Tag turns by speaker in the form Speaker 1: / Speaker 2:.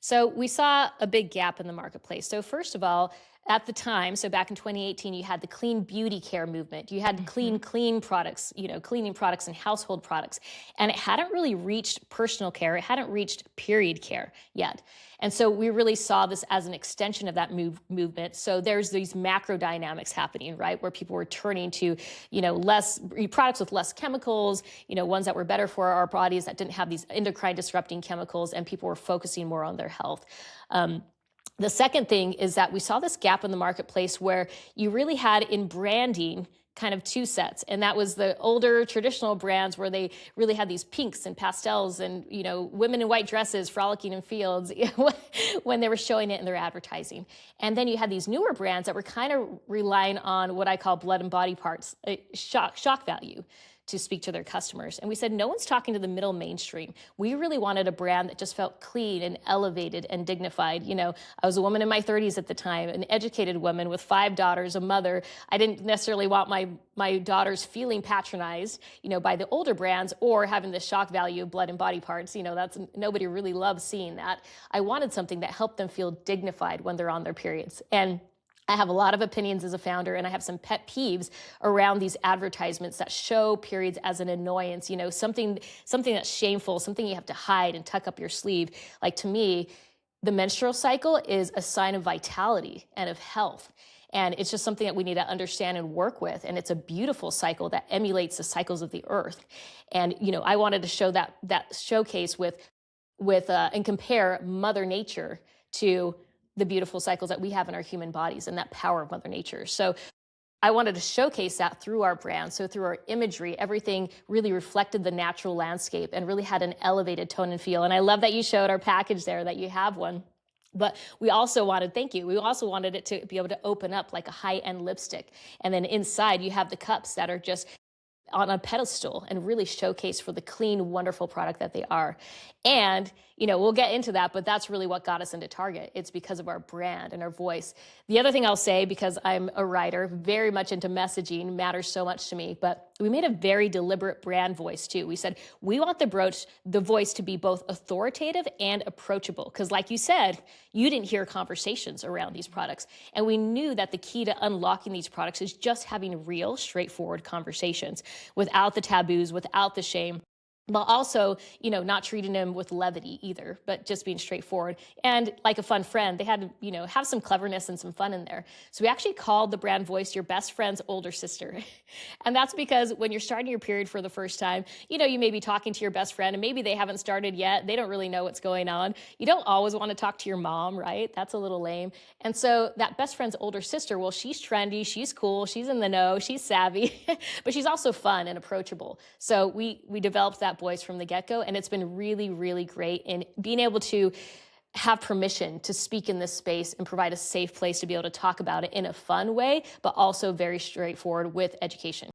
Speaker 1: So we saw a big gap in the marketplace. So first of all, at the time, so back in 2018, you had the clean beauty care movement. You had
Speaker 2: Hmm.
Speaker 1: clean products, cleaning products and household products. And it hadn't really reached personal care. It hadn't reached period care yet. And so we really saw this as an extension of that movement. So there's these macro dynamics happening, right? Where people were turning to, less products with less chemicals, ones that were better for our bodies that didn't have these endocrine disrupting chemicals, and people were focusing more on their health. Um, the second thing is that we saw this gap in the marketplace where you really had in branding kind of two sets, and that was the older traditional brands where they really had these pinks and pastels and women in white dresses frolicking in fields when they were showing it in their advertising. And then you had these newer brands that were kind of relying on what I call blood and body parts, shock value, to speak to their customers. And we said, no one's talking to the middle mainstream. We really wanted a brand that just felt clean and elevated and dignified. I was a woman in my 30s at the time, an educated woman with 5 daughters, a mother. I didn't necessarily want my daughters feeling patronized, by the older brands or having the shock value of blood and body parts. That's nobody really loves seeing that. I wanted something that helped them feel dignified when they're on their periods. And I have a lot of opinions as a founder, and I have some pet peeves around these advertisements that show periods as an annoyance, something that's shameful, something you have to hide and tuck up your sleeve. Like, to me, the menstrual cycle is a sign of vitality and of health. And it's just something that we need to understand and work with. And it's a beautiful cycle that emulates the cycles of the earth. And, I wanted to show that showcase with and compare Mother Nature to the beautiful cycles that we have in our human bodies and that power of Mother Nature. So I wanted to showcase that through our brand. So through our imagery, everything really reflected the natural landscape and really had an elevated tone and feel. And I love that you showed our package there, that you have one. But we also wanted, thank you, we also wanted it to be able to open up like a high-end lipstick. And then inside you have the cups that are just on a pedestal and really showcase for the clean, wonderful product that they are. And, we'll get into that, but that's really what got us into Target. It's because of our brand and our voice. The other thing I'll say, because I'm a writer, very much into messaging, matters so much to me, but we made a very deliberate brand voice too. We said, we want the voice to be both authoritative and approachable. Because like you said, you didn't hear conversations around these products. And we knew that the key to unlocking these products is just having real, straightforward conversations without the taboos, without the shame, but also, not treating them with levity either, but just being straightforward. And like a fun friend, they had to, have some cleverness and some fun in there. So we actually called the brand voice your best friend's older sister. And that's because when you're starting your period for the first time, you may be talking to your best friend and maybe they haven't started yet. They don't really know what's going on. You don't always want to talk to your mom, right? That's a little lame. And so that best friend's older sister, well, she's trendy, she's cool, she's in the know, she's savvy, but she's also fun and approachable. So we developed that voice from the get-go, and it's been really, really great in being able to have permission to speak in this space and provide a safe place to be able to talk about it in a fun way, but also very straightforward with education.